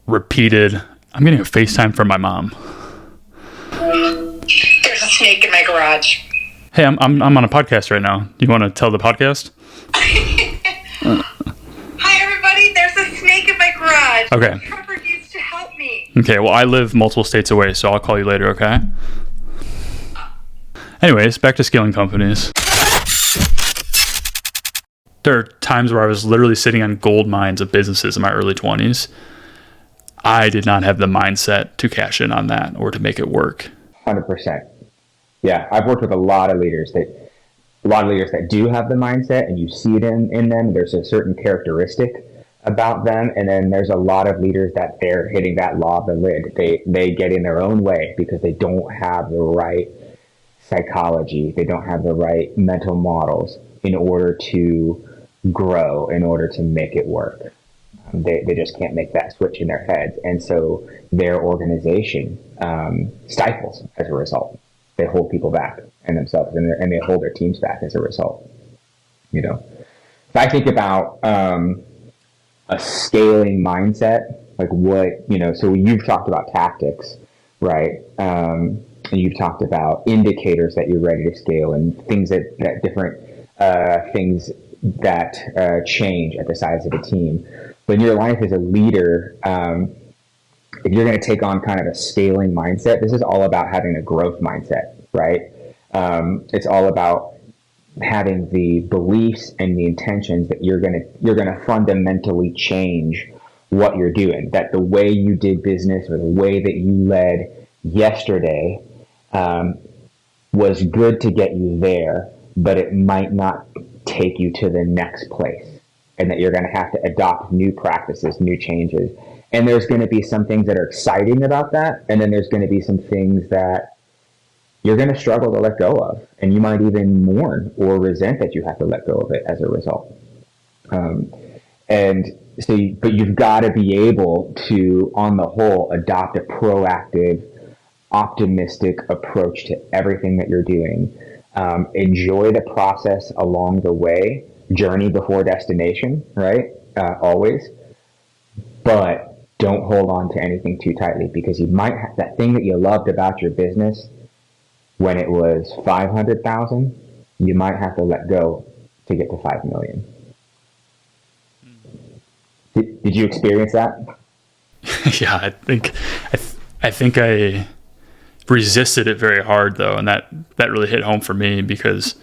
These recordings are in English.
repeated, I'm getting a FaceTime from my mom. There's a snake in my garage. Hey, I'm on a podcast right now. You want to tell the podcast? Hi, everybody. There's a snake in my garage. Okay. Trevor needs to help me. Okay, well, I live multiple states away, so I'll call you later, okay? Anyways, back to scaling companies. There are times where I was literally sitting on gold mines of businesses in my early 20s. I did not have the mindset to cash in on that or to make it work. 100%. Yeah, I've worked with a lot of leaders that do have the mindset, and you see it in them. There's a certain characteristic about them, and then there's a lot of leaders that they're hitting that law of the lid. They get in their own way because they don't have the right psychology. They don't have the right mental models in order to grow, in order to make it work. They just can't make that switch in their heads, and so their organization stifles as a result. They hold people back and themselves, and they hold their teams back as a result. You know, if I think about a scaling mindset, like what, you know, so you've talked about tactics, right? And you've talked about indicators that you're ready to scale and things that different things that change at the size of a team. But in your life as a leader, if you're going to take on kind of a scaling mindset, this is all about having a growth mindset, right? It's all about having the beliefs and the intentions that you're going to fundamentally change what you're doing. That the way you did business or the way that you led yesterday was good to get you there, but it might not take you to the next place. And that you're going to have to adopt new practices, new changes. And there's going to be some things that are exciting about that. And then there's going to be some things that you're going to struggle to let go of. And you might even mourn or resent that you have to let go of it as a result. But you've got to be able to, on the whole, adopt a proactive, optimistic approach to everything that you're doing. Enjoy the process along the way. Journey before destination, right? Always. But don't hold on to anything too tightly, because you might have that thing that you loved about your business when it was 500,000, you might have to let go to get to 5 million. Did you experience that? Yeah, I think I resisted it very hard though, and that really hit home for me, because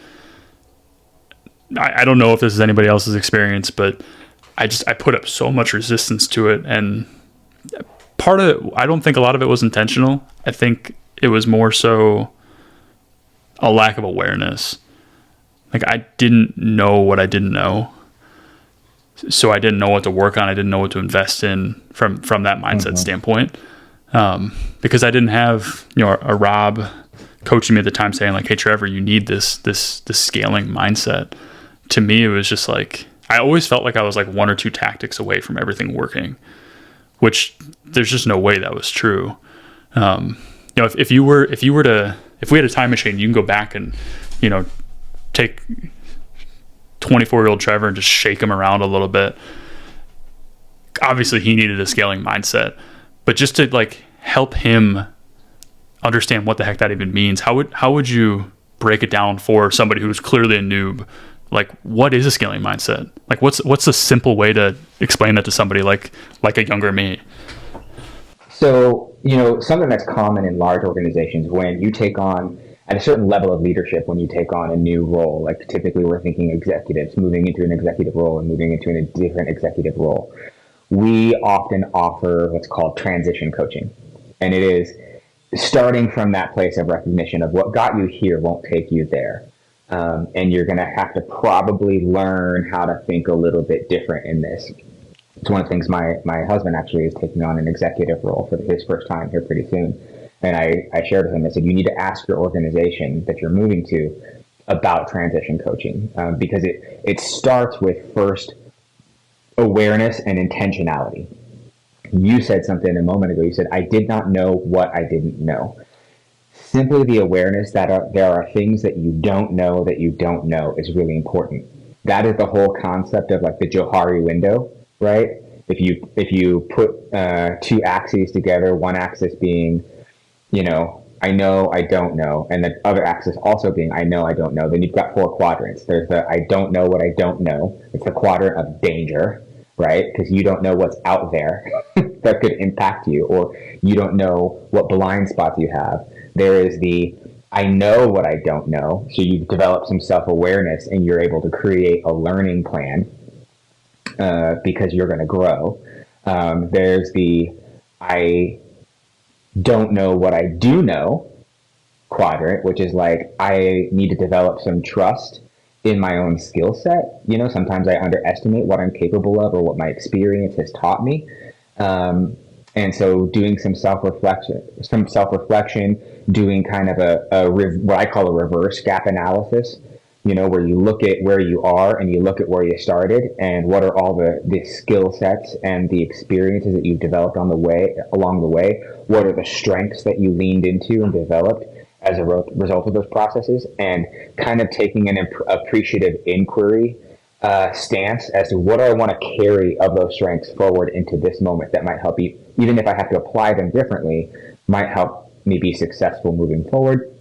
I don't know if this is anybody else's experience, but I put up so much resistance to it. And part of it, I don't think a lot of it was intentional. I think it was more so a lack of awareness. Like, I didn't know what I didn't know. So I didn't know what to work on. I didn't know what to invest in from that mindset standpoint. Because I didn't have, a Rob coaching me at the time saying like, hey, Trevor, you need this scaling mindset. To me, it was just like, I always felt like I was like one or two tactics away from everything working, which there's just no way that was true. If we had a time machine, you can go back and, take 24-year-old Trevor and just shake him around a little bit. Obviously he needed a scaling mindset, but just to like help him understand what the heck that even means. How would you break it down for somebody who's clearly a noob? Like, what is a scaling mindset? Like, what's a simple way to explain that to somebody like a younger me? So, something that's common in large organizations, when you take on, at a certain level of leadership, when you take on a new role, like typically we're thinking executives moving into an executive role and moving into a different executive role, we often offer what's called transition coaching. And it is starting from that place of recognition of what got you here won't take you there. And you're going to have to probably learn how to think a little bit different in this. It's one of the things my husband actually is taking on an executive role for his first time here pretty soon. And I shared with him, I said, you need to ask your organization that you're moving to about transition coaching, because it starts with first awareness and intentionality. You said something a moment ago. You said, I did not know what I didn't know. Simply the awareness that there are things that you don't know is really important. That is the whole concept of like the Johari window, right? If you put two axes together, one axis being, I know, I don't know, and the other axis also being I know, I don't know, then you've got four quadrants. There's the I don't know what I don't know. It's the quadrant of danger, right? Because you don't know what's out there that could impact you, or you don't know what blind spots you have. There is the I know what I don't know. So you've developed some self-awareness and you're able to create a learning plan because you're going to grow. There's the I don't know what I do know quadrant, which is like I need to develop some trust in my own skill set. Sometimes I underestimate what I'm capable of or what my experience has taught me. And so doing some self-reflection, doing kind of what I call a reverse gap analysis, where you look at where you are and you look at where you started and what are all the skill sets and the experiences that you've developed along the way. What are the strengths that you leaned into and developed as a result of those processes, and kind of taking an appreciative inquiry stance as to what do I want to carry of those strengths forward into this moment that might help you, even if I have to apply them differently, might help me be successful moving forward.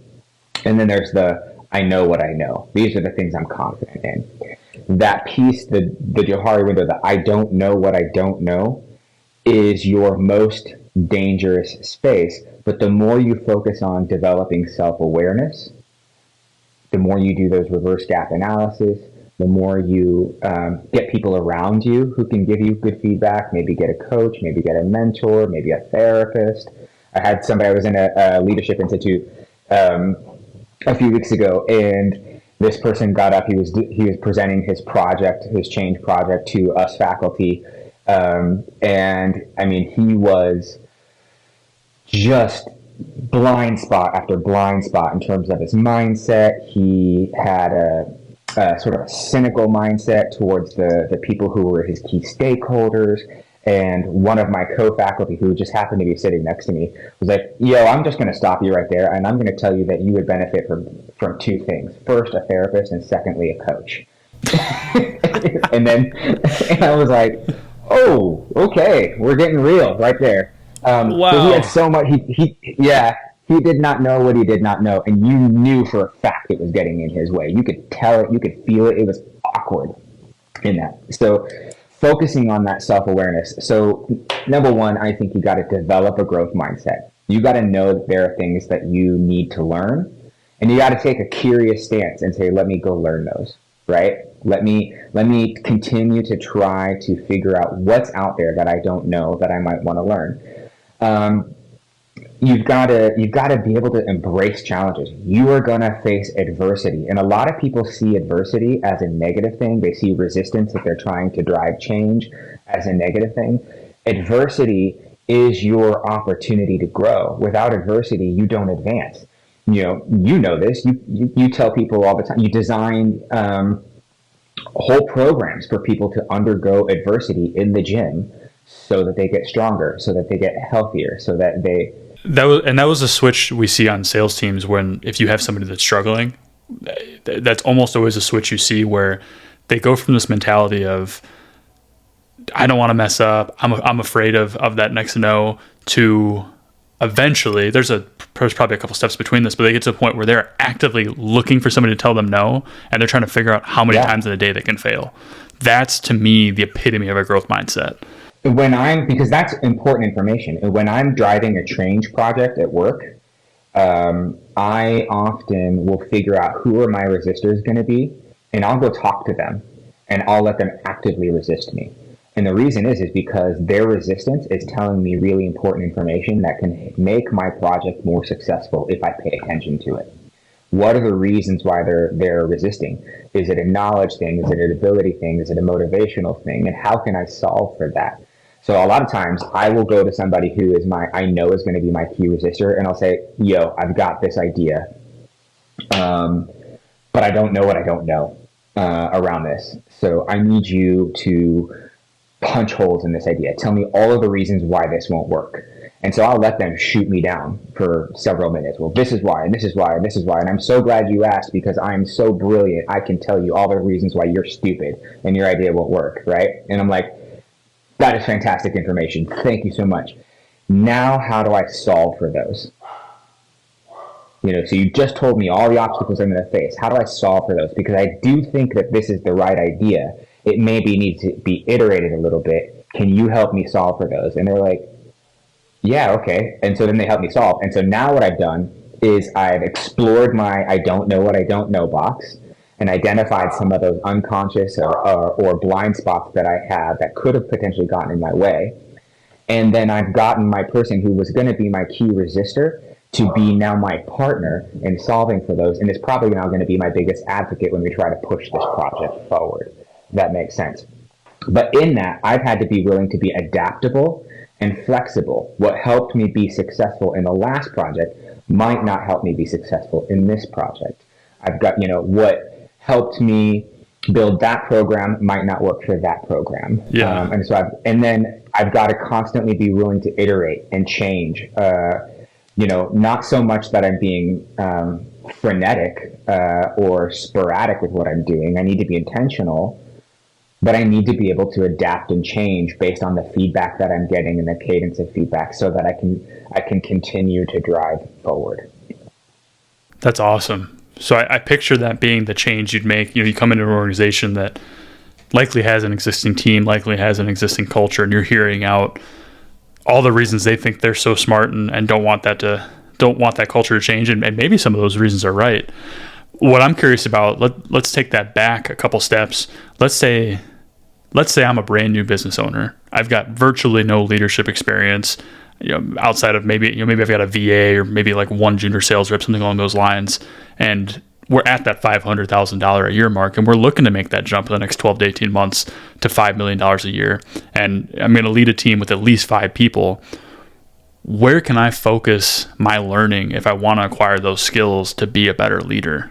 And then there's the I know what I know. These are the things I'm confident in. That piece, the Johari window, the I don't know what I don't know, is your most dangerous space. But the more you focus on developing self-awareness, the more you do those reverse gap analysis, the more you get people around you who can give you good feedback, maybe get a coach, maybe get a mentor, maybe a therapist. I was in a leadership institute a few weeks ago, and this person got up. He was presenting his change project to us faculty, and I mean, he was just blind spot after blind spot in terms of his mindset. He had a sort of a cynical mindset towards the people who were his key stakeholders. And one of my co-faculty, who just happened to be sitting next to me, was like, yo, I'm just going to stop you right there, and I'm going to tell you that you would benefit from two things. First, a therapist, and secondly, a coach. and I was like, oh, okay, we're getting real right there. Wow. So he had so much, he did not know what he did not know, and you knew for a fact it was getting in his way. You could tell it, you could feel it. It was awkward in that. So focusing on that self-awareness. So number one, I think you got to develop a growth mindset. You got to know that there are things that you need to learn, and you got to take a curious stance and say, let me go learn those, right? Let me continue to try to figure out what's out there that I don't know that I might want to learn. You've got to be able to embrace challenges. You are going to face adversity. And a lot of people see adversity as a negative thing. They see resistance if they're trying to drive change as a negative thing. Adversity is your opportunity to grow. Without adversity, you don't advance. You know this. You tell people all the time. You design whole programs for people to undergo adversity in the gym so that they get stronger, so that they get healthier, so that they... That was a switch we see on sales teams when if you have somebody that's struggling, that's almost always a switch you see where they go from this mentality of I don't want to mess up, I'm afraid of that next no, to eventually there's probably a couple steps between this, but they get to a point where they're actively looking for somebody to tell them no, and they're trying to figure out how many times in a day they can fail. That's to me the epitome of a growth mindset. Because that's important information. When I'm driving a change project at work, I often will figure out who are my resistors going to be, and I'll go talk to them, and I'll let them actively resist me. And the reason is because their resistance is telling me really important information that can make my project more successful if I pay attention to it. What are the reasons why they're resisting? Is it a knowledge thing? Is it an ability thing? Is it a motivational thing? And how can I solve for that? So a lot of times I will go to somebody who I know is going to be my key resistor, and I'll say, yo, I've got this idea, but I don't know what I don't know around this. So I need you to punch holes in this idea. Tell me all of the reasons why this won't work. And so I'll let them shoot me down for several minutes. Well, this is why, and this is why, and this is why. And I'm so glad you asked because I'm so brilliant. I can tell you all the reasons why you're stupid and your idea won't work, right? And I'm like, That is fantastic information. Thank you so much. Now, how do I solve for those? So you just told me all the obstacles I'm going to face. How do I solve for those? Because I do think that this is the right idea. It maybe needs to be iterated a little bit. Can you help me solve for those? And they're like, yeah, okay. And so then they help me solve. And so now what I've done is I've explored my I don't know what I don't know box and identified some of those unconscious or blind spots that I have that could have potentially gotten in my way. And then I've gotten my person who was going to be my key resistor to be now my partner in solving for those, and is probably now going to be my biggest advocate when we try to push this project forward. That makes sense. But in that, I've had to be willing to be adaptable and flexible. What helped me be successful in the last project might not help me be successful in this project. I've got, what helped me build that program might not work for that program. Yeah. And then I've got to constantly be willing to iterate and change. Not so much that I'm being frenetic or sporadic with what I'm doing. I need to be intentional, but I need to be able to adapt and change based on the feedback that I'm getting and the cadence of feedback, so that I can continue to drive forward. That's awesome. So I picture that being the change you'd make. You come into an organization that likely has an existing team, likely has an existing culture, and you're hearing out all the reasons they think they're so smart and don't want that culture to change, and maybe some of those reasons are right. What I'm curious about, let's take that back a couple steps. Let's say I'm a brand new business owner. I've got virtually no leadership experience, outside of maybe I've got a VA or maybe like one junior sales rep, something along those lines, and we're at that $500,000 a year mark, and we're looking to make that jump in the next 12 to 18 months to $5 million a year. And I'm going to lead a team with at least 5 people. Where can I focus my learning if I want to acquire those skills to be a better leader?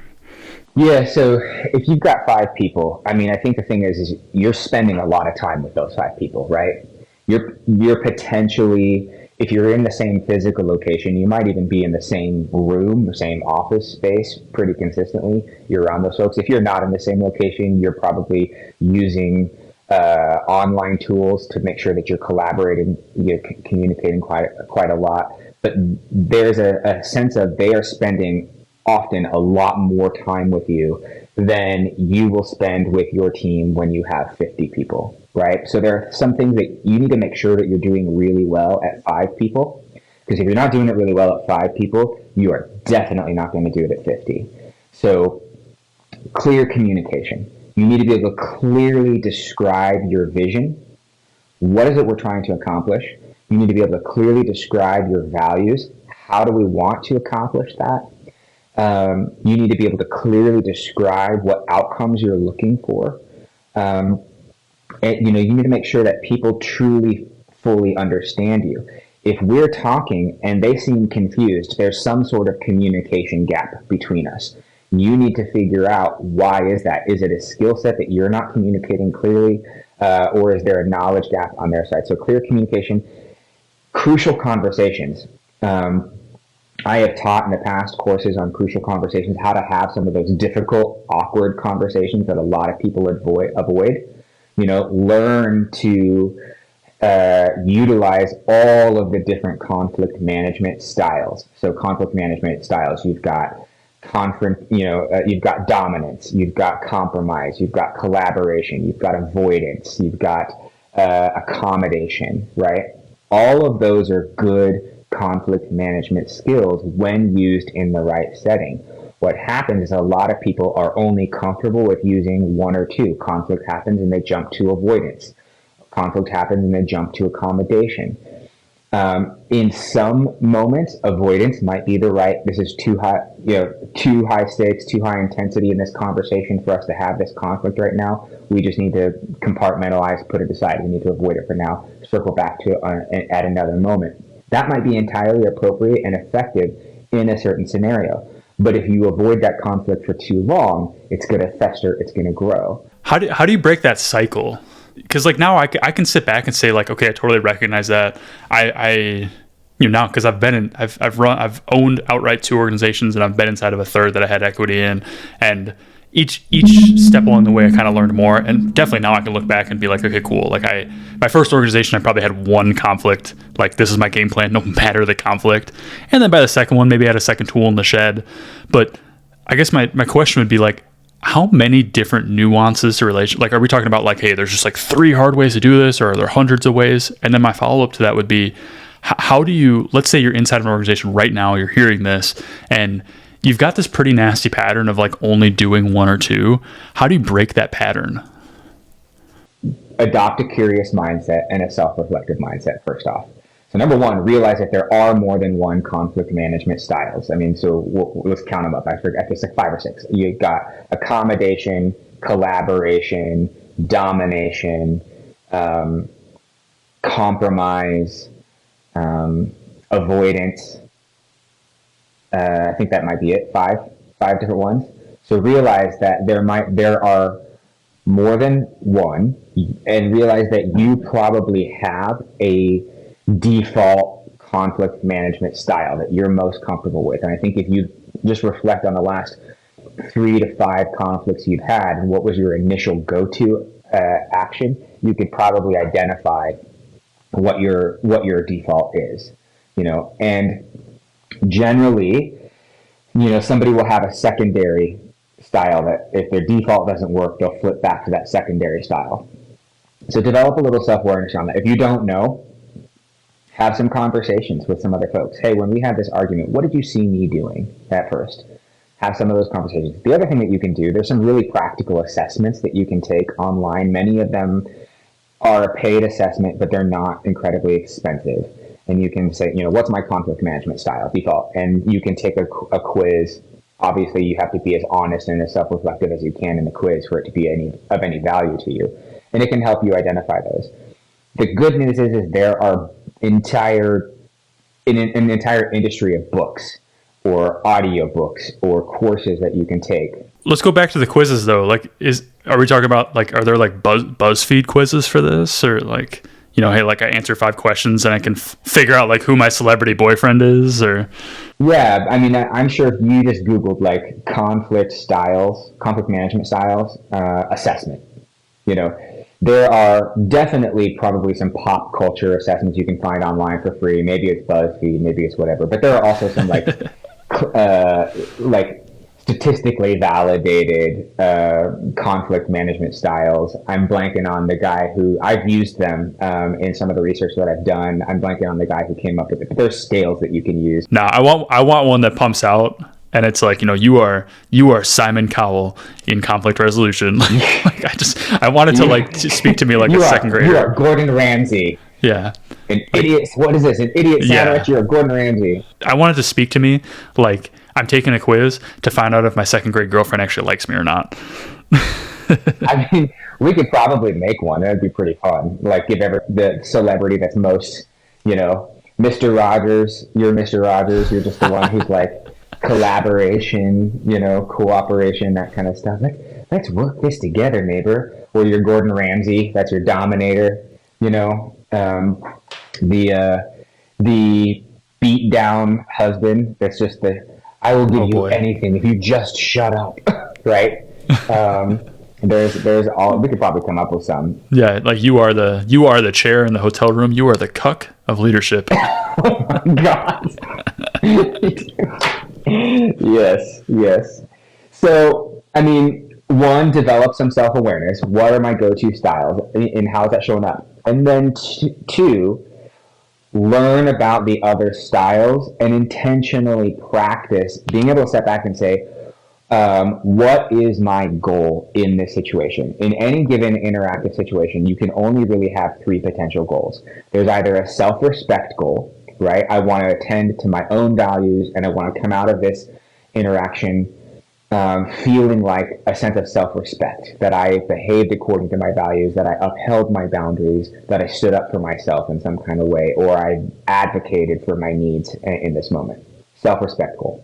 Yeah, so if you've got 5 people, I think the thing is you're spending a lot of time with those 5 people, right? You're potentially, if you're in the same physical location, you might even be in the same room, the same office space pretty consistently. You're around those folks. If you're not in the same location, you're probably using online tools to make sure that you're collaborating, you're communicating quite a lot. But there's a sense of they are spending often a lot more time with you than you will spend with your team when you have 50 people, right? So there are some things that you need to make sure that you're doing really well at 5 people, because if you're not doing it really well at 5 people, you are definitely not going to do it at 50. So clear communication. You need to be able to clearly describe your vision. What is it we're trying to accomplish? You need to be able to clearly describe your values. How do we want to accomplish that? You need to be able to clearly describe what outcomes you're looking for. And, you need to make sure that people truly, fully understand you. If we're talking and they seem confused, there's some sort of communication gap between us. You need to figure out, why is that? Is it a skill set that you're not communicating clearly, or is there a knowledge gap on their side? So clear communication, crucial conversations. I have taught in the past courses on crucial conversations, how to have some of those difficult, awkward conversations that a lot of people avoid. Learn to utilize all of the different conflict management styles. So conflict management styles, you've got you've got dominance, you've got compromise, you've got collaboration, you've got avoidance, you've got accommodation, right? All of those are good conflict management skills when used in the right setting. What happens is a lot of people are only comfortable with using one or two. Conflict happens and they jump to avoidance. Conflict happens and they jump to accommodation. In some moments, avoidance might be the right. This is too high stakes, too high intensity in this conversation for us to have this conflict right now. We just need to compartmentalize, put it aside. We need to avoid it for now. Circle back to it at another moment. That might be entirely appropriate and effective in a certain scenario. But if you avoid that conflict for too long, it's going to fester, it's going to grow. How do you break that cycle? Because now I can sit back and say okay, I totally recognize that. Now because I've owned outright 2 organizations, and I've been inside of a third that I had equity in, and each step along the way, I kind of learned more, and definitely now I can look back and be like, okay, cool. Like my first organization, I probably had one conflict. Like, this is my game plan, no matter the conflict. And then by the second one, maybe I had a second tool in the shed. But I guess my question would be like, how many different nuances to relation? Like, are we talking about like, hey, there's just like 3 hard ways to do this, or are there hundreds of ways? And then my follow up to that would be, how do you? Let's say you're inside of an organization right now, you're hearing this, and you've got this pretty nasty pattern of like only doing 1 or 2. How do you break that pattern? Adopt a curious mindset and a self-reflective mindset first off. So number 1, realize that there are more than one conflict management styles. I mean, so let's count them up. I think it's like 5 or 6. You've got accommodation, collaboration, domination, compromise, avoidance. I think that might be it. Five different ones. So realize that there are more than one, and realize that you probably have a default conflict management style that you're most comfortable with. And I think if you just reflect on the last 3 to 5 conflicts you've had and what was your initial go-to action, you could probably identify what your default is. And generally, somebody will have a secondary style that if their default doesn't work, they'll flip back to that secondary style. So develop a little self-awareness on that. If you don't know, have some conversations with some other folks. Hey, when we had this argument, what did you see me doing at first? Have some of those conversations. The other thing that you can do, there's some really practical assessments that you can take online. Many of them are a paid assessment, but they're not incredibly expensive. And you can say, what's my conflict management style default? And you can take a quiz. Obviously, you have to be as honest and as self-reflective as you can in the quiz for it to be of any value to you. And it can help you identify those. The good news is there are an entire industry of books or audiobooks or courses that you can take. Let's go back to the quizzes though. Like, are we talking about like, are there like BuzzFeed quizzes for this, or like, hey, like I answer 5 questions and I can figure out like who my celebrity boyfriend is, or? Yeah, I mean, I'm sure if you just Googled like conflict management styles, assessment, there are definitely probably some pop culture assessments you can find online for free. Maybe it's BuzzFeed, maybe it's whatever, but there are also some like, like statistically validated conflict management styles. I'm blanking on the guy who I've used them in some of the research that I've done. I'm blanking on the guy who came up with it, but there's scales that you can use. No, I want one that pumps out, and it's like, you are Simon Cowell in conflict resolution. Like I wanted to like to speak to me like a second grader. You are Gordon Ramsay. Yeah. An idiot. What is this? An idiot sandwich? Yeah. You're Gordon Ramsay. I wanted to speak to me like I'm taking a quiz to find out if my second grade girlfriend actually likes me or not. I mean, we could probably make one. That'd be pretty fun. Like, give the celebrity that's most, Mr. Rogers. You're Mr. Rogers. You're just the one who's like collaboration, cooperation, that kind of stuff. Like, let's work this together, neighbor. Or you're Gordon Ramsay. That's your dominator. The beat down husband. That's just I will give you anything if you just shut up. Right? There's all, we could probably come up with some. Yeah, like you are the chair in the hotel room. You are the cuck of leadership. Oh my God. Yes. So, I mean, 1, develop some self-awareness. What are my go-to styles and how is that showing up? And then 2, learn about the other styles and intentionally practice being able to step back and say, what is my goal in this situation? In any given interactive situation, you can only really have 3 potential goals. There's either a self-respect goal, right? I want to attend to my own values and I want to come out of this interaction feeling like a sense of self-respect, that I behaved according to my values, that I upheld my boundaries, that I stood up for myself in some kind of way, or I advocated for my needs in this moment. Self-respect goal.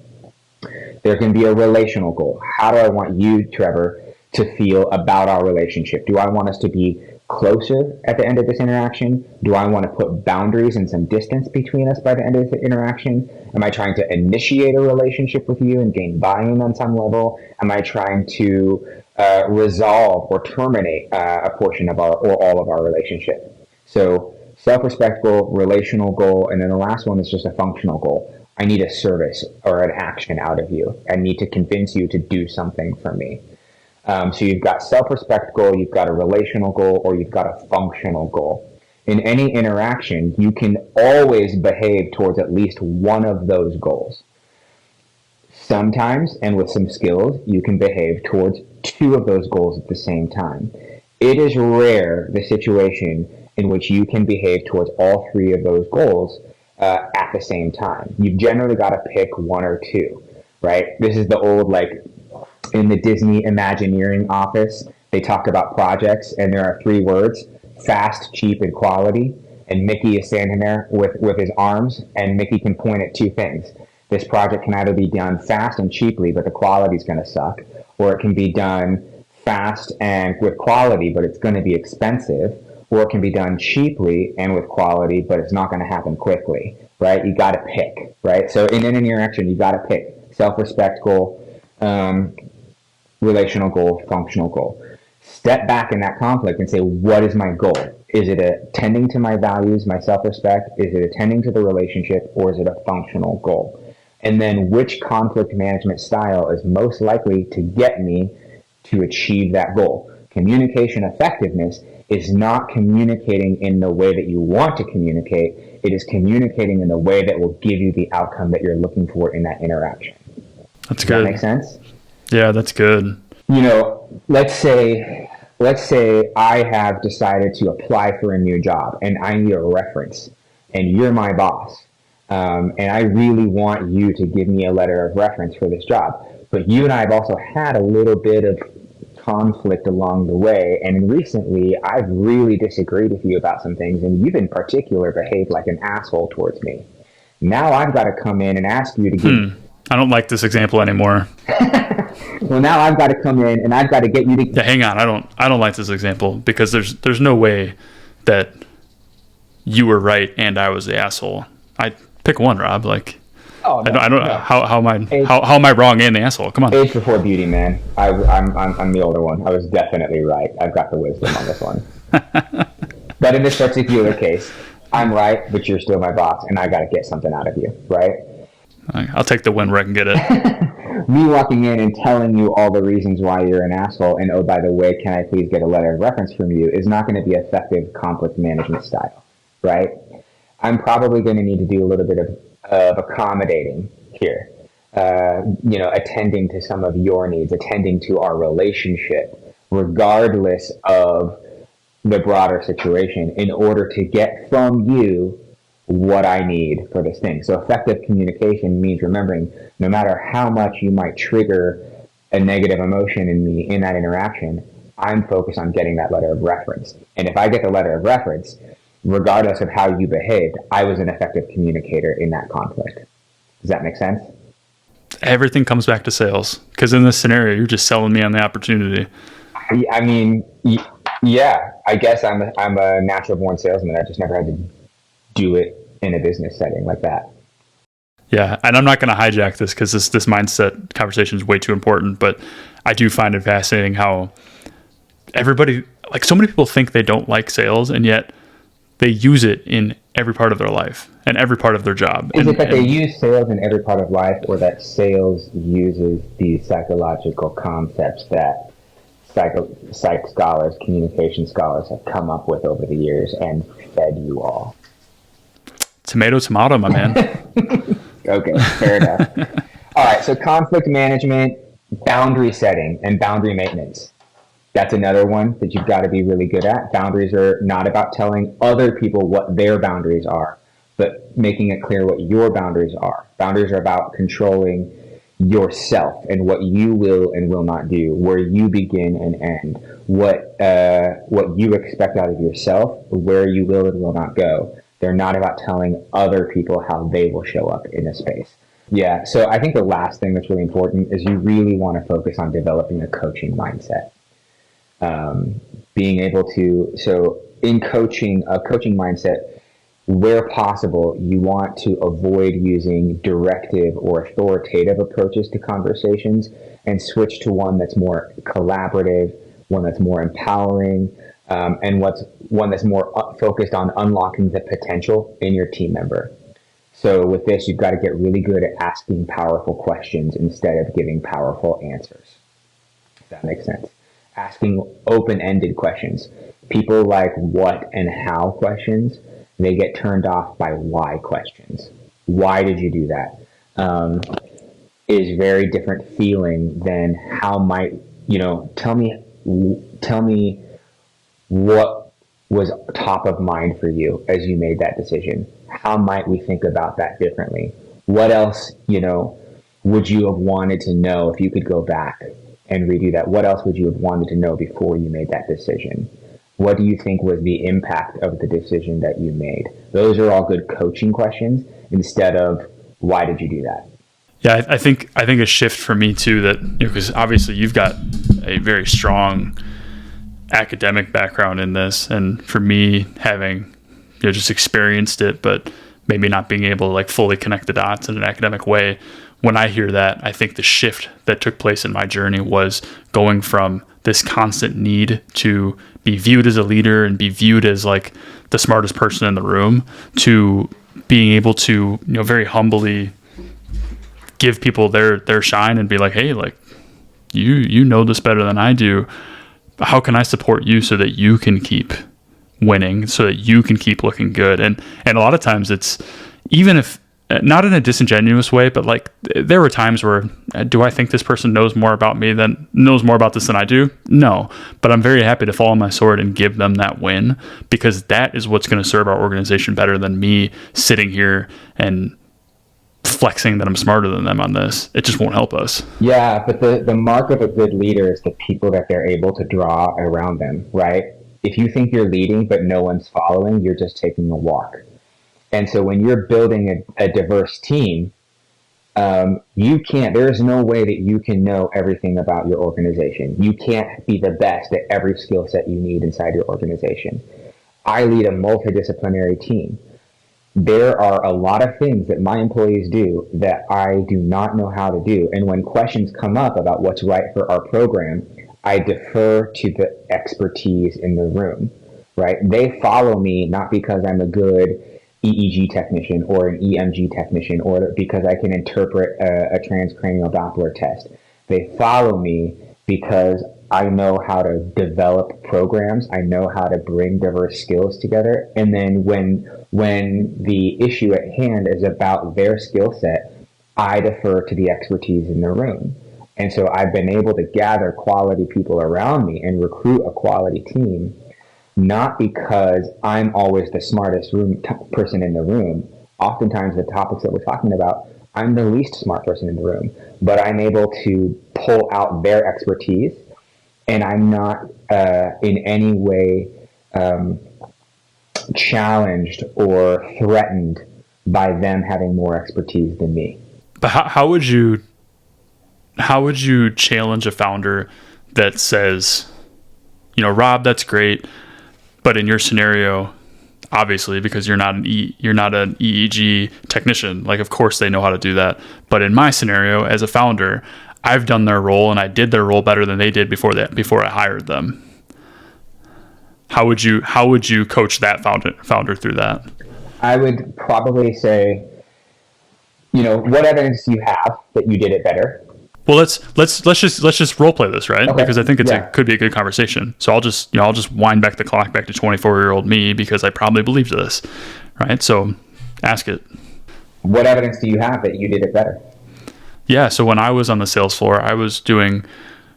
There can be a relational goal. How do I want you, Trevor, to feel about our relationship? Do I want us to be closer at the end of this interaction? Do I want to put boundaries and some distance between us by the end of the interaction? Am I trying to initiate a relationship with you and gain buy-in on some level? Am I trying to resolve or terminate a portion of our or all of our relationship? So self-respect goal, relational goal, and then the last one is just a functional goal. I need a service or an action out of you. I need to convince you to do something for me. So you've got self-respect goal, you've got a relational goal, or you've got a functional goal. In any interaction, you can always behave towards at least one of those goals. Sometimes, and with some skills, you can behave towards two of those goals at the same time. It is rare the situation in which you can behave towards all three of those goals at the same time. You've generally got to pick one or two, right? This is the old, like, in the Disney Imagineering office, they talk about projects, and there are three words: fast, cheap, and quality. And Mickey is standing there with his arms, and Mickey can point at two things. This project can either be done fast and cheaply, but the quality is going to suck, or it can be done fast and with quality, but it's going to be expensive, or it can be done cheaply and with quality, but it's not going to happen quickly, right? You got to pick, right? So in an interaction, you got to pick self-respect goal, relational goal, functional goal. Step back in that conflict and say, what is my goal? Is it attending to my values, my self-respect? Is it attending to the relationship, or is it a functional goal? And then which conflict management style is most likely to get me to achieve that goal? Communication effectiveness is not communicating in the way that you want to communicate. It is communicating in the way that will give you the outcome that you're looking for in that interaction. That's good. Does that make sense? Yeah, that's good. You know, let's say I have decided to apply for a new job and I need a reference, and you're my boss. And I really want you to give me a letter of reference for this job. But you and I have also had a little bit of conflict along the way. And recently, I've really disagreed with you about some things. And you've in particular behaved like an asshole towards me. Now I've got to come in and ask you to give... I don't like this example anymore. Well, now I've got to come in and I've got to get you to... Yeah, hang on. I don't like this example because there's no way that you were right and I was the asshole. I pick one, Rob. Like, oh, no, I don't. No. How am I wrong and the asshole? Come on. Age before beauty, man. I'm the older one. I was definitely right. I've got the wisdom on this one. But in this particular case, I'm right, but you're still my boss, and I got to get something out of you, right? I'll take the win where I can get it. Me walking in and telling you all the reasons why you're an asshole, and oh, by the way, can I please get a letter of reference from you, is not going to be effective conflict management style, right? I'm probably going to need to do a little bit of accommodating here, attending to some of your needs, attending to our relationship, regardless of the broader situation, in order to get from you what I need for this thing. So effective communication means remembering no matter how much you might trigger a negative emotion in me in that interaction, I'm focused on getting that letter of reference. And if I get the letter of reference, regardless of how you behaved, I was an effective communicator in that conflict. Does that make sense? Everything comes back to sales, because in this scenario, you're just selling me on the opportunity. I mean, yeah, I guess I'm a natural born salesman. I just never had to do it in a business setting like that. Yeah, and I'm not going to hijack this because this mindset conversation is way too important, but I do find it fascinating how everybody, like so many people think they don't like sales, and yet they use it in every part of their life and every part of their job. Is it that they use sales in every part of life, or that sales uses these psychological concepts that psych scholars, communication scholars have come up with over the years and fed you all? Tomato, tomato, my man. Okay, fair enough. All right, so conflict management, boundary setting, and boundary maintenance. That's another one that you've got to be really good at. Boundaries are not about telling other people what their boundaries are, but making it clear what your boundaries are. Boundaries are about controlling yourself and what you will and will not do, where you begin and end, what you expect out of yourself, where you will and will not go. They're not about telling other people how they will show up in a space. Yeah, so I think the last thing that's really important is you really want to focus on developing a coaching mindset. being able to, so in coaching, a coaching mindset, where possible, you want to avoid using directive or authoritative approaches to conversations and switch to one that's more collaborative, one that's more empowering, and one that's more focused on unlocking the potential in your team member. So with this, you've got to get really good at asking powerful questions instead of giving powerful answers. If that makes sense. Asking open-ended questions. People like what and how questions. They get turned off by why questions. Why did you do that? Is very different feeling than how might, tell me what was top of mind for you as you made that decision. How might we think about that differently? What else, would you have wanted to know if you could go back and redo that? What else would you have wanted to know before you made that decision? What do you think was the impact of the decision that you made? Those are all good coaching questions instead of why did you do that? Yeah, I think a shift for me too, that because obviously you've got a very strong academic background in this, and for me having just experienced it, but maybe not being able to like fully connect the dots in an academic way. When I hear that, I think the shift that took place in my journey was going from this constant need to be viewed as a leader and be viewed as like the smartest person in the room to being able to, very humbly give people their shine and be like, hey, like you know this better than I do. How can I support you so that you can keep winning, so that you can keep looking good? And a lot of times it's, even if not in a disingenuous way, but like there were times where, do I think this person knows more about this than I do? No, but I'm very happy to fall on my sword and give them that win, because that is what's going to serve our organization better than me sitting here and flexing that I'm smarter than them on this. It just won't help us. Yeah, but the mark of a good leader is the people that they're able to draw around them, right? If you think you're leading but no one's following, you're just taking a walk. And so when you're building a diverse team, there's no way that you can know everything about your organization. You can't be the best at every skill set you need inside your organization. I lead a multidisciplinary team. There are a lot of things that my employees do that I do not know how to do. And when questions come up about what's right for our program, I defer to the expertise in the room, right? They follow me not because I'm a good EEG technician or an EMG technician or because I can interpret a transcranial Doppler test. They follow me because I know how to develop programs. I know how to bring diverse skills together. And then when the issue at hand is about their skill set, I defer to the expertise in the room. And so I've been able to gather quality people around me and recruit a quality team, not because I'm always the smartest person in the room. Oftentimes the topics that we're talking about, I'm the least smart person in the room, but I'm able to pull out their expertise, and I'm not in any way challenged or threatened by them having more expertise than me. But how would you challenge a founder that says, Rob, that's great, but in your scenario, obviously, because you're not an EEG technician, like of course they know how to do that. But in my scenario, as a founder, I've done their role and I did their role better than they did before I hired them. How would you coach that founder through that? I would probably say, what evidence do you have that you did it better? Well, let's just role play this, right? Okay. Because I think it could be a good conversation. So I'll just wind back the clock back to 24-year-old me, because I probably believed this, right? So ask it. What evidence do you have that you did it better? Yeah. So when I was on the sales floor, I was doing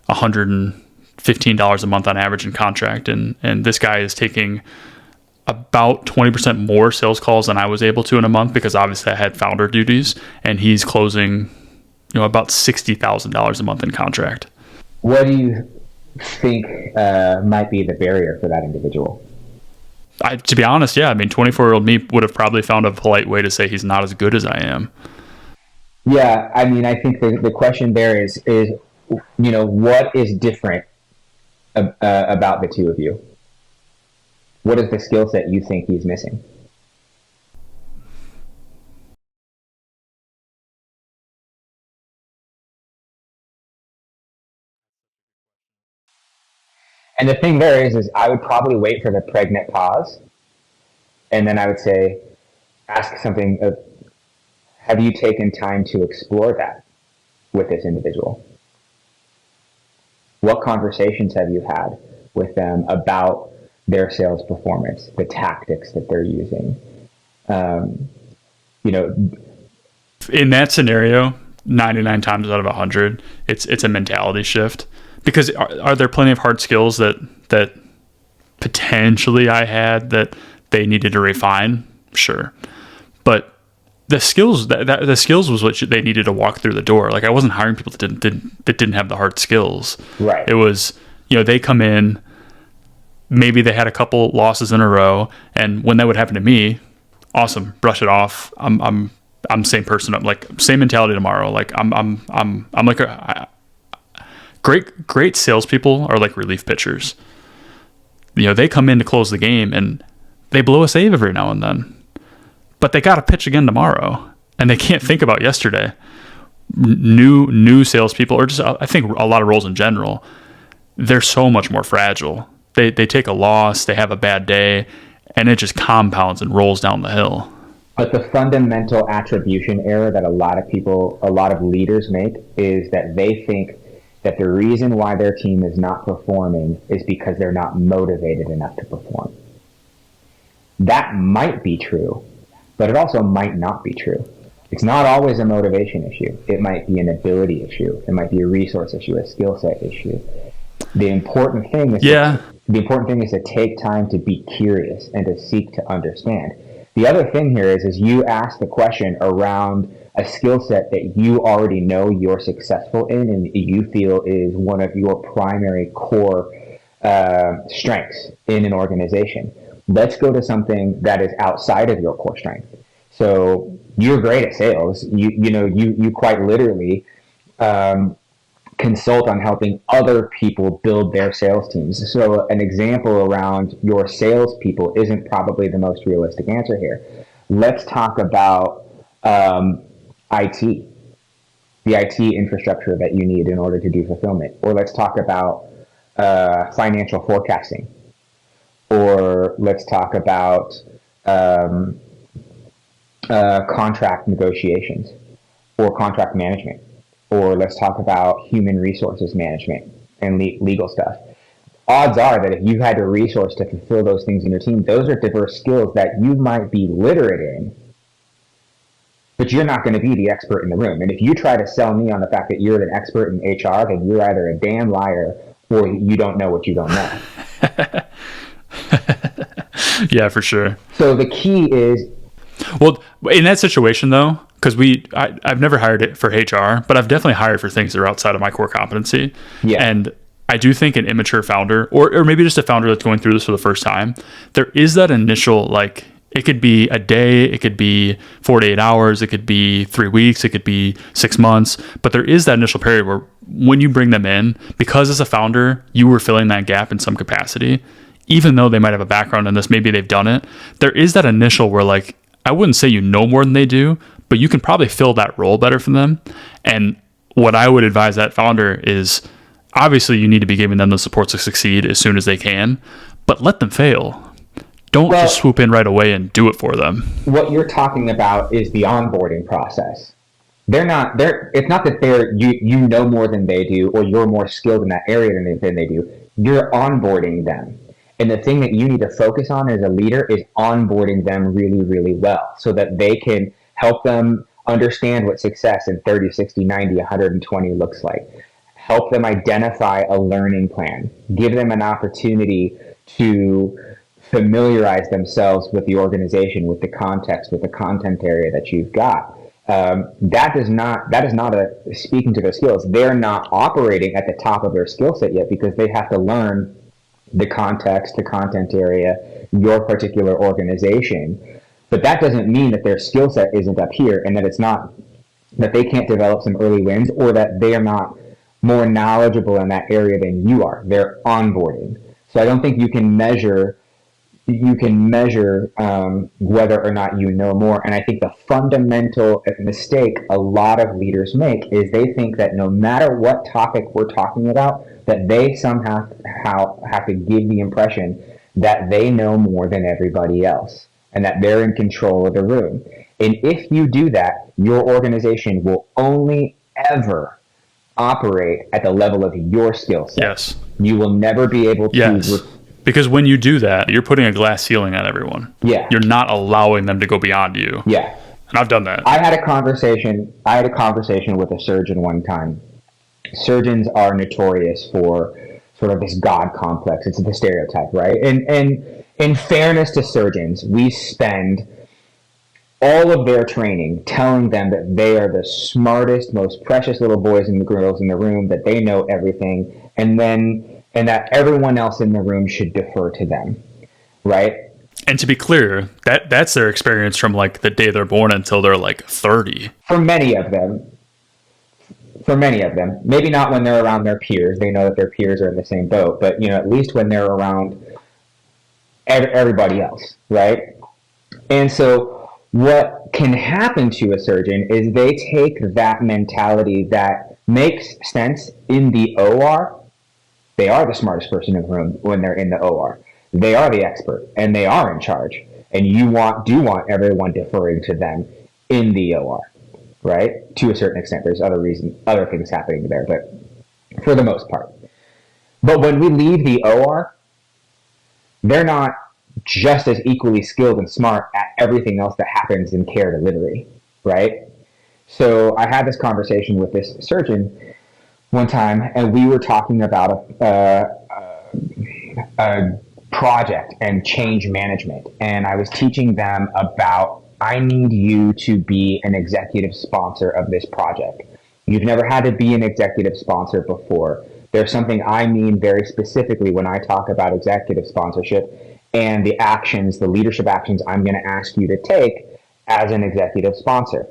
$115 a month on average in contract, and this guy is taking about 20% more sales calls than I was able to in a month, because obviously I had founder duties, and he's closing about $60,000 a month in contract. What do you think might be the barrier for that individual? To be honest, 24-year-old me would have probably found a polite way to say he's not as good as I am. Yeah, I think the question there is what is different about the two of you? What is the skill set you think he's missing? And the thing there is I would probably wait for the pregnant pause, and then I would say, ask something of, have you taken time to explore that with this individual? What conversations have you had with them about their sales performance, the tactics that they're using? You know, In that scenario, 99 times out of 100, it's a mentality shift. Because are there plenty of hard skills that potentially I had that they needed to refine? Sure. But the skills the skills was what they needed to walk through the door. Like, I wasn't hiring people that didn't have the hard skills. right. It was, they come in, maybe they had a couple losses in a row, and when that would happen to me, awesome, brush it off. I'm same person. I'm like same mentality tomorrow. Like I'm like great salespeople are like relief pitchers. They come in to close the game and they blow a save every now and then, but they got to pitch again tomorrow, and they can't think about yesterday. New salespeople, or just I think a lot of roles in general, they're so much more fragile. They take a loss, they have a bad day, and it just compounds and rolls down the hill. But the fundamental attribution error that a lot of leaders make is that they think that the reason why their team is not performing is because they're not motivated enough to perform. That might be true, but it also might not be true. It's not always a motivation issue. It might be an ability issue. It might be a resource issue, a skill set issue. The important thing is to take time to be curious and to seek to understand. The other thing here is you ask the question around a skill set that you already know you're successful in and you feel is one of your primary core strengths in an organization. Let's go to something that is outside of your core strength. So you're great at sales. You quite literally consult on helping other people build their sales teams. So an example around your salespeople isn't probably the most realistic answer here. Let's talk about IT, the IT infrastructure that you need in order to do fulfillment. Or let's talk about financial forecasting. Or let's talk about contract negotiations or contract management. Or let's talk about human resources management and legal stuff. Odds are that if you had a resource to fulfill those things in your team, those are diverse skills that you might be literate in, but you're not going to be the expert in the room. And if you try to sell me on the fact that you're an expert in HR, then you're either a damn liar or you don't know what you don't know. Yeah, for sure. So the key is... Well, in that situation, though, because I've never hired it for HR, but I've definitely hired for things that are outside of my core competency. Yeah. And I do think an immature founder, or maybe just a founder that's going through this for the first time, there is that initial, like, it could be a day, it could be 48 hours, it could be 3 weeks, it could be 6 months, but there is that initial period where when you bring them in, because as a founder, you were filling that gap in some capacity, even though they might have a background in this, maybe they've done it, there is that initial where, like, I wouldn't say you know more than they do, but you can probably fill that role better for them. And what I would advise that founder is, obviously you need to be giving them the support to succeed as soon as they can, but let them fail. Don't just swoop in right away and do it for them. What you're talking about is the onboarding process. It's not that you know more than they do or you're more skilled in that area than they do. You're onboarding them. And the thing that you need to focus on as a leader is onboarding them really, really well so that they can help them understand what success in 30, 60, 90, 120 looks like. Help them identify a learning plan. Give them an opportunity to familiarize themselves with the organization, with the context, with the content area that you've got. That is not speaking to their skills. They're not operating at the top of their skill set yet because they have to learn the context, the content area, your particular organization. But that doesn't mean that their skill set isn't up here and that they can't develop some early wins or that they are not more knowledgeable in that area than you are. They're onboarding. So I don't think you can measure you can measure whether or not you know more. And I think the fundamental mistake a lot of leaders make is they think that no matter what topic we're talking about, that they somehow have to give the impression that they know more than everybody else and that they're in control of the room. And if you do that, your organization will only ever operate at the level of your skill set. Yes. You will never be able to. Yes. Because when you do that, you're putting a glass ceiling on everyone. Yeah. You're not allowing them to go beyond you. Yeah. And I've done that. I had a conversation with a surgeon one time. Surgeons are notorious for sort of this God complex. It's the stereotype, right? And in fairness to surgeons, we spend all of their training telling them that they are the smartest, most precious little boys and girls in the room, that they know everything, and that everyone else in the room should defer to them, right? And to be clear, that's their experience from like the day they're born until they're like 30. For many of them, maybe not when they're around their peers. They know that their peers are in the same boat, but at least when they're around everybody else, right? And so what can happen to a surgeon is they take that mentality that makes sense in the OR. They are the smartest person in the room when they're in the OR. They are the expert, and they are in charge. And you do want everyone deferring to them in the OR, right? To a certain extent. There's other things happening there, but for the most part. But when we leave the OR, they're not just as equally skilled and smart at everything else that happens in care delivery, right? So I had this conversation with this surgeon one time, and we were talking about a project and change management, and I was teaching them about, I need you to be an executive sponsor of this project. You've never had to be an executive sponsor before. There's something I mean very specifically when I talk about executive sponsorship and the leadership actions I'm going to ask you to take as an executive sponsor.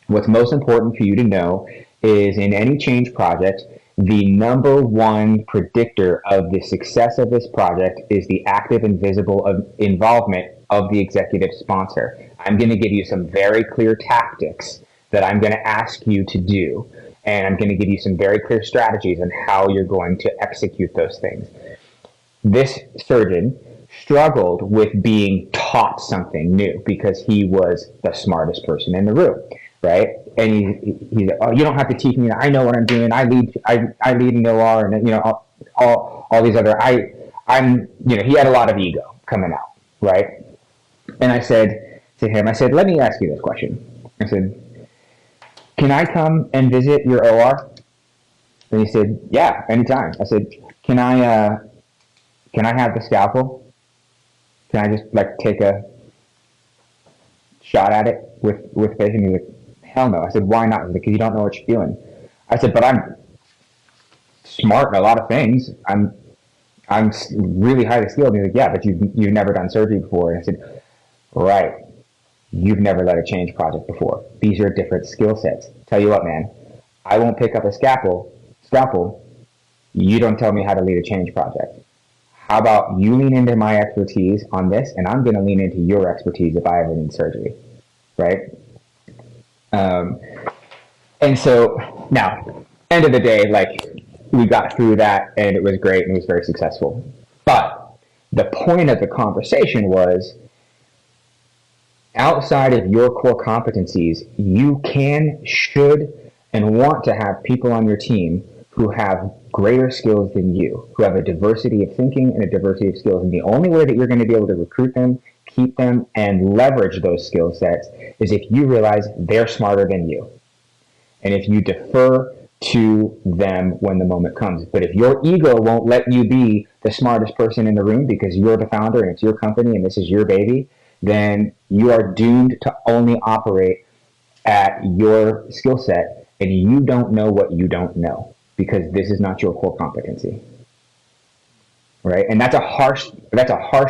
What's most important for you to know is in any change project, the number one predictor of the success of this project is the active and visible involvement of the executive sponsor. I'm going to give you some very clear tactics that I'm going to ask you to do, and I'm going to give you some very clear strategies on how you're going to execute those things. This surgeon struggled with being taught something new because he was the smartest person in the room, right? And he's like, oh, you don't have to teach me. I know what I'm doing. I lead in OR, and all these other. He had a lot of ego coming out, right? And I said to him, let me ask you this question. I said, can I come and visit your OR? And he said, yeah, anytime. I said, can I have the scalpel? Can I just take a shot at it with patient? He's like, hell no. I said, why not? He's like, because you don't know what you're doing. I said, but I'm smart in a lot of things. I'm really highly skilled. And he's like, yeah, but you've never done surgery before. And I said, right. You've never led a change project before. These are different skill sets. Tell you what, man, I won't pick up a scalpel. You don't tell me how to lead a change project. How about you lean into my expertise on this, and I'm going to lean into your expertise if I ever need surgery, right? And so now, end of the day, we got through that, and it was great, and it was very successful. But the point of the conversation was, outside of your core competencies, you can, should, and want to have people on your team who have greater skills than you, who have a diversity of thinking and a diversity of skills. And the only way that you're going to be able to recruit them, keep them, and leverage those skill sets is if you realize they're smarter than you. And if you defer to them when the moment comes. But if your ego won't let you be the smartest person in the room because you're the founder and it's your company and this is your baby, then you are doomed to only operate at your skill set, and you don't know what you don't know, because this is not your core competency, right? And that's a harsh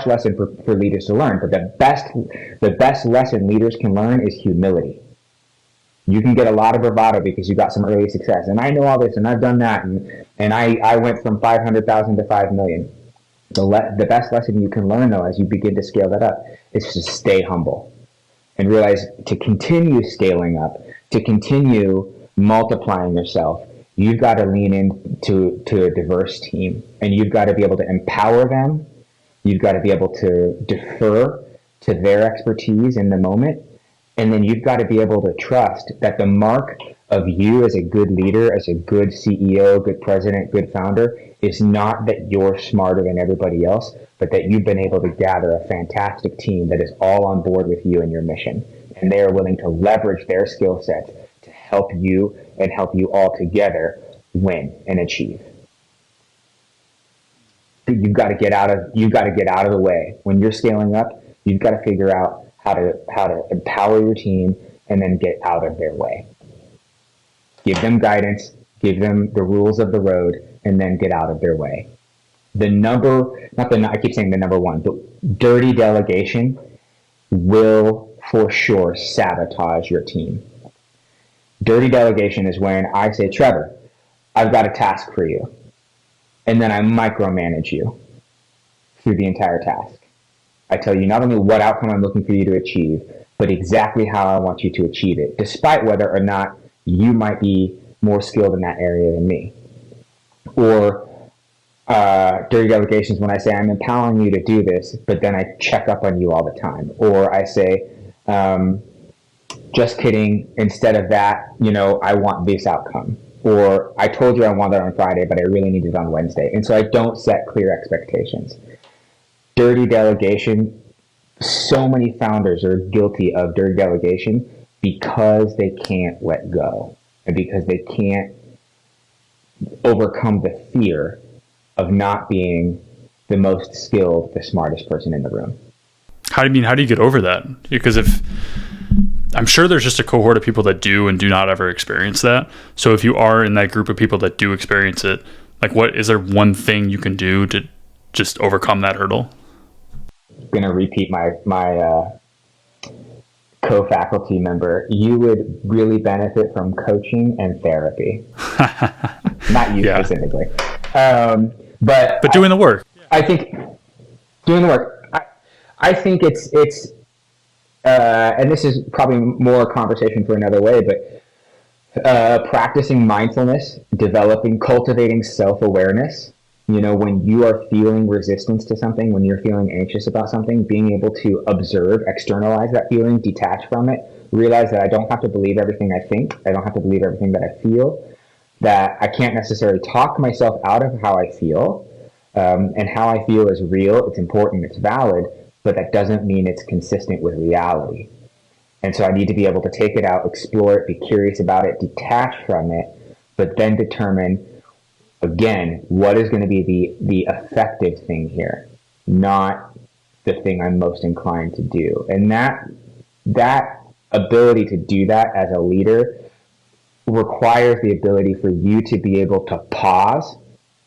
lesson for leaders to learn. But the best lesson leaders can learn is humility. You can get a lot of bravado because you got some early success, and I know all this, and I've done that, and I went from 500,000 to 5 million. The best lesson you can learn, though, as you begin to scale that up, is to stay humble and realize to continue scaling up, to continue multiplying yourself, you've got to lean into a diverse team, and you've got to be able to empower them. You've got to be able to defer to their expertise in the moment. And then you've got to be able to trust that the mark of you as a good leader, as a good CEO, good president, good founder, is not that you're smarter than everybody else, but that you've been able to gather a fantastic team that is all on board with you and your mission. And they are willing to leverage their skill sets to help you and help you all together win and achieve. You've got to get out of the way. When you're scaling up, you've got to figure out how to empower your team and then get out of their way. Give them guidance, give them the rules of the road, and then get out of their way. I keep saying the number one, but dirty delegation will for sure sabotage your team. Dirty delegation is when I say, Trevor, I've got a task for you. And then I micromanage you through the entire task. I tell you not only what outcome I'm looking for you to achieve, but exactly how I want you to achieve it, despite whether or not you might be more skilled in that area than me. Or dirty delegations when I say I'm empowering you to do this, but then I check up on you all the time. Or I say, just kidding, instead of that, I want this outcome. Or I told you I want that on Friday, but I really need it on Wednesday. And so I don't set clear expectations. Dirty delegation, so many founders are guilty of dirty delegation because they can't let go and because they can't overcome the fear of not being the most skilled, the smartest person in the room. How do you get over that? Because I'm sure there's just a cohort of people that do and do not ever experience that. So if you are in that group of people that do experience it, like, what is there one thing you can do to just overcome that hurdle? I'm going to repeat my co-faculty member. You would really benefit from coaching and therapy. Not you specifically. But doing the work. I think doing the work. I think it's and this is probably more a conversation for another way, but practicing mindfulness, cultivating self-awareness. When you are feeling resistance to something, when you're feeling anxious about something, being able to observe, externalize that feeling, detach from it, realize that I don't have to believe everything I think, I don't have to believe everything that I feel, that I can't necessarily talk myself out of how I feel, and how I feel is real, it's important, it's valid, but that doesn't mean it's consistent with reality. And so I need to be able to take it out, explore it, be curious about it, detach from it, but then determine, again, what is going to be the effective thing here, not the thing I'm most inclined to do. And that ability to do that as a leader requires the ability for you to be able to pause,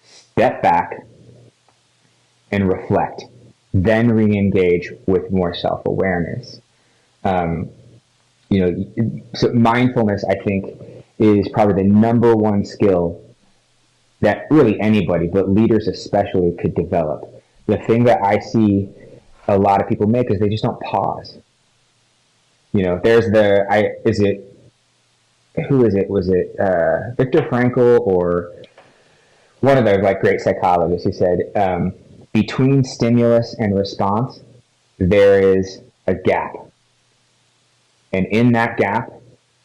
step back, and reflect, then re-engage with more self-awareness. So mindfulness, I think, is probably the number one skill that really anybody, but leaders especially, could develop. The thing that I see a lot of people make is they just don't pause. There's who is it? Was it Viktor Frankl or one of those great psychologists who said, between stimulus and response, there is a gap. And in that gap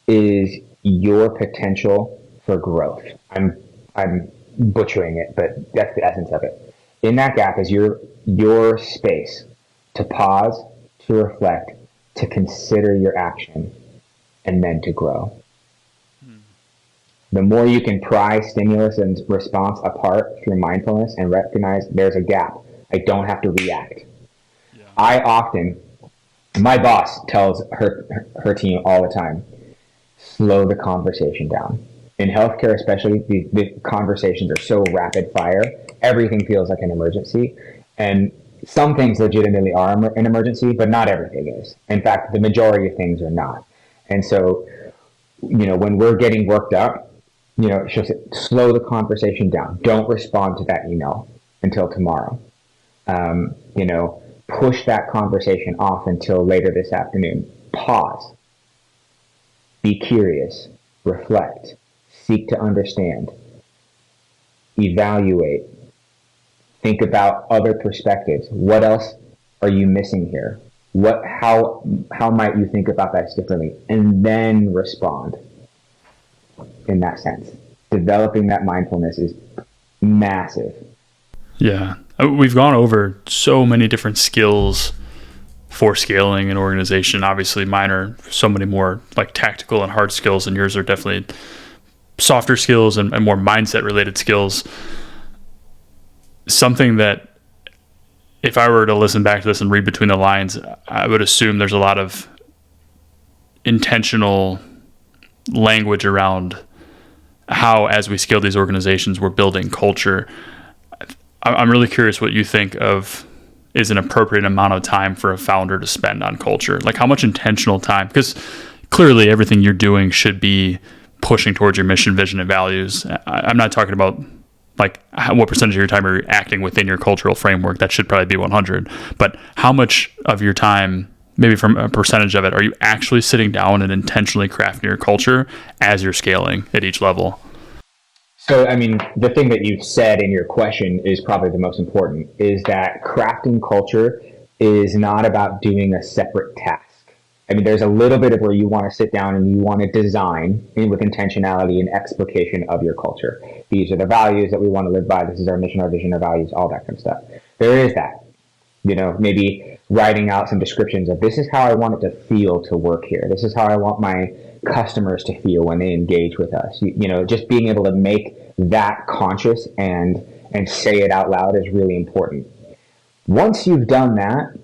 is your potential for growth. I'm butchering it, but that's the essence of it. In that gap is your space to pause, to reflect, to consider your action, and then to grow. The more you can pry stimulus and response apart through mindfulness and recognize there's a gap, I don't have to react. Yeah. My boss tells her team all the time, slow the conversation down. In healthcare especially, the conversations are so rapid fire, everything feels like an emergency. And some things legitimately are an emergency, but not everything is. In fact, the majority of things are not. And so, when we're getting worked up, she'll say, slow the conversation down. Don't respond to that email until tomorrow. Push that conversation off until later this afternoon. Pause. Be curious. Reflect. Seek to understand. Evaluate. Think about other perspectives. What else are you missing here? How might you think about that differently? And then respond in that sense. Developing that mindfulness is massive. Yeah. We've gone over so many different skills for scaling an organization. Obviously, mine are so many more like tactical and hard skills, and yours are definitely softer skills and more mindset related skills. Something that if I were to listen back to this and read between the lines, I would assume there's a lot of intentional language around how, as we scale these organizations, we're building culture. I'm really curious what you think of is an appropriate amount of time for a founder to spend on culture. Like how much intentional time? Because clearly everything you're doing should be pushing towards your mission, vision, and values. I'm not talking about like what percentage of your time are you acting within your cultural framework. That should probably be 100. But how much of your time, maybe from a percentage of it, are you actually sitting down and intentionally crafting your culture as you're scaling at each level? So, I mean, the thing that you've said in your question is probably the most important, is that crafting culture is not about doing a separate task. I mean, there's a little bit of where you want to sit down and you want to design with intentionality and explication of your culture. These are the values that we want to live by. This is our mission, our vision, our values, all that kind of stuff. There is that, maybe writing out some descriptions of this is how I want it to feel to work here. This is how I want my customers to feel when they engage with us. Just being able to make that conscious and say it out loud is really important. Once you've done that,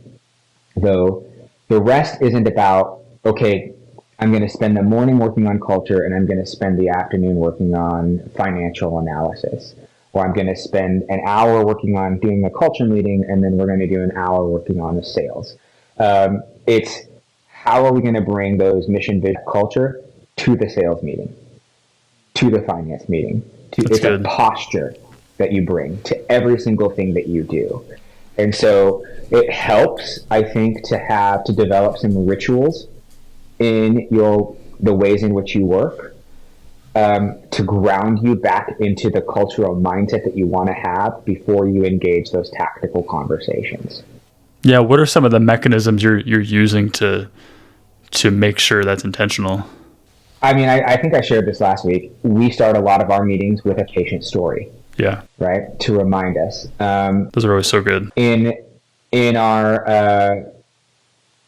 though, the rest isn't about, okay, I'm going to spend the morning working on culture and I'm going to spend the afternoon working on financial analysis. Or I'm going to spend an hour working on doing a culture meeting and then we're going to do an hour working on the sales. It's how are we going to bring those mission, vision, culture to the sales meeting, to the finance meeting? It's good. A posture that you bring to every single thing that you do. And so it helps, I think, to develop some rituals in the ways in which you work, to ground you back into the cultural mindset that you want to have before you engage those tactical conversations. Yeah, what are some of the mechanisms you're using to make sure that's intentional? I mean, I think I shared this last week. We start a lot of our meetings with a patient story. Yeah. Right? To remind us. Those are always so good. In our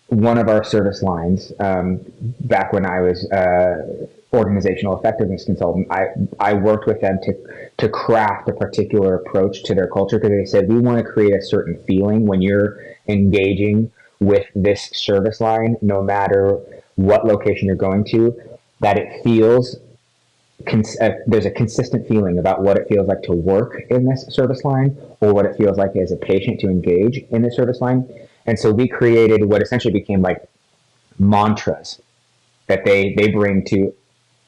one of our service lines, back when I was organizational effectiveness consultant, I worked with them to craft a particular approach to their culture, because they said we want to create a certain feeling when you're engaging with this service line, no matter what location you're going to, that it feels there's a consistent feeling about what it feels like to work in this service line or what it feels like as a patient to engage in the service line. And so we created what essentially became like mantras that they bring to,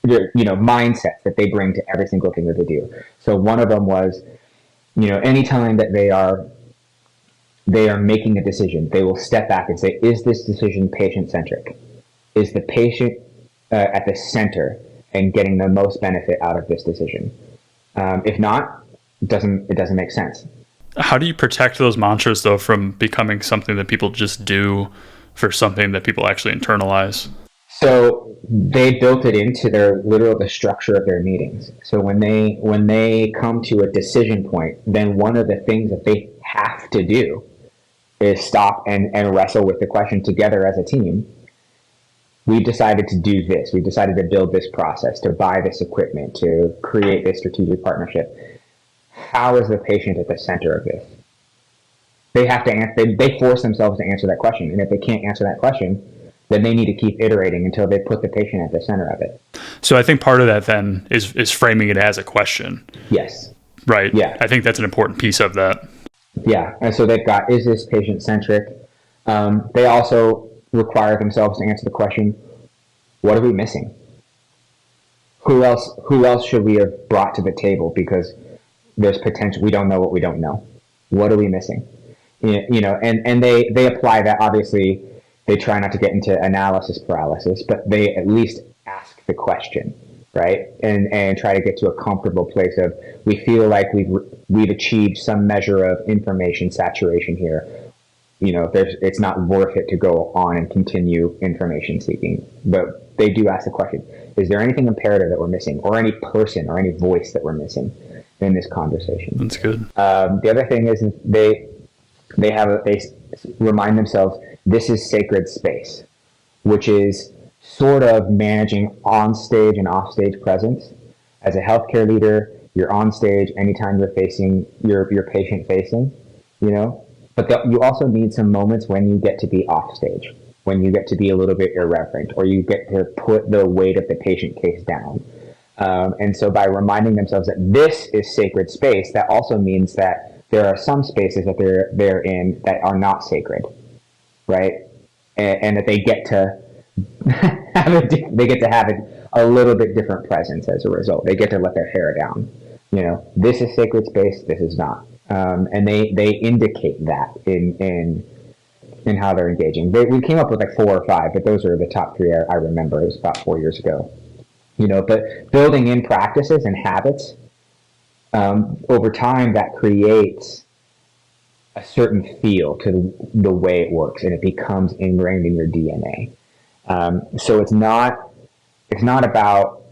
mindsets that they bring to every single thing that they do. So one of them was, anytime that they are making a decision, they will step back and say, is this decision patient-centric? Is the patient at the center and getting the most benefit out of this decision? If not, it doesn't make sense. How do you protect those mantras, though, from becoming something that people just do for something that people actually internalize? So they built it into the structure of their meetings. So when they come to a decision point, then one of the things that they have to do is stop and wrestle with the question together as a team. We've decided to do this. We've decided to build this process, to buy this equipment, to create this strategic partnership. How is the patient at the center of this? They have to they force themselves to answer that question. And if they can't answer that question, then they need to keep iterating until they put the patient at the center of it. So I think part of that then is framing it as a question. Yes. Right. Yeah. I think that's an important piece of that. Yeah. And so they've got, is this patient-centric? They also require themselves to answer the question, what are we missing? Who else should we have brought to the table? Because there's potential. We don't know what we don't know. What are we missing? And they apply that. Obviously, they try not to get into analysis paralysis, but they at least ask the question, right? And try to get to a comfortable place of, we feel like we've achieved some measure of information saturation here. It's not worth it to go on and continue information seeking. But they do ask the question: is there anything imperative that we're missing, or any person or any voice that we're missing in this conversation? That's good. The other thing is they remind themselves this is sacred space, which is sort of managing on-stage and off-stage presence. As a healthcare leader, you're on stage anytime you're patient-facing, But you also need some moments when you get to be off-stage, when you get to be a little bit irreverent, or you get to put the weight of the patient case down. And so by reminding themselves that this is sacred space, that also means that there are some spaces that they're in that are not sacred, right? And that they get to have a little bit different presence as a result. They get to let their hair down. This is sacred space. This is not, and they indicate that in how they're engaging. We came up with like 4 or 5, but those are the top 3 I remember. It was about 4 years ago. But building in practices and habits over time, that creates a certain feel to the way it works, and it becomes ingrained in your DNA. So it's not about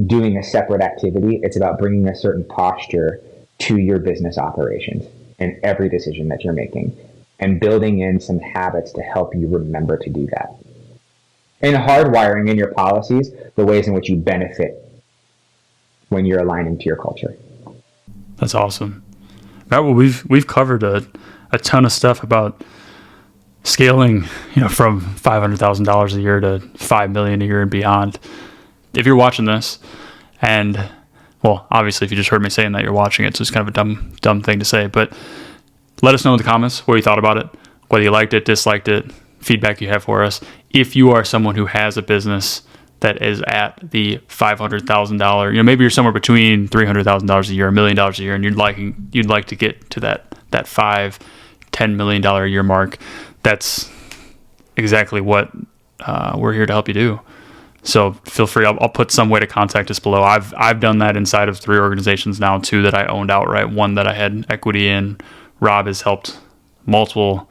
doing a separate activity. It's about bringing a certain posture to your business operations and every decision that you're making, and building in some habits to help you remember to do that. And hardwiring in your policies the ways in which you benefit when you're aligning to your culture. That's awesome. Matt, well, we've covered a ton of stuff about scaling, from $500,000 a year to $5 million a year and beyond. If you're watching this, and well, obviously, if you just heard me saying that, you're watching it, so it's kind of a dumb thing to say. But let us know in the comments what you thought about it, whether you liked it, disliked it, feedback you have for us. If you are someone who has a business that is at the $500,000, maybe you're somewhere between $300,000 a year, $1 million a year, and you'd like to get to that $5-10 million a year mark. That's exactly what we're here to help you do. So feel free. I'll put some way to contact us below. I've done that inside of 3 organizations now, 2 that I owned outright, 1 that I had equity in. Rob has helped multiple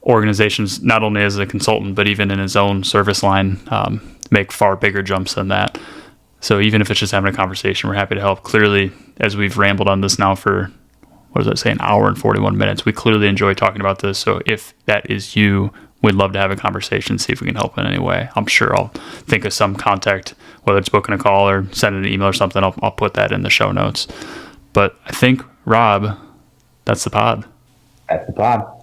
organizations, not only as a consultant, but even in his own service line, make far bigger jumps than that. So even if it's just having a conversation, we're happy to help. Clearly, as we've rambled on this now for, an hour and 41 minutes, we clearly enjoy talking about this. So if that is you, we'd love to have a conversation, see if we can help in any way. I'm sure I'll think of some contact, whether it's booking a call or sending an email or something. I'll put that in the show notes. But I think, Rob, that's the pod. That's the pod.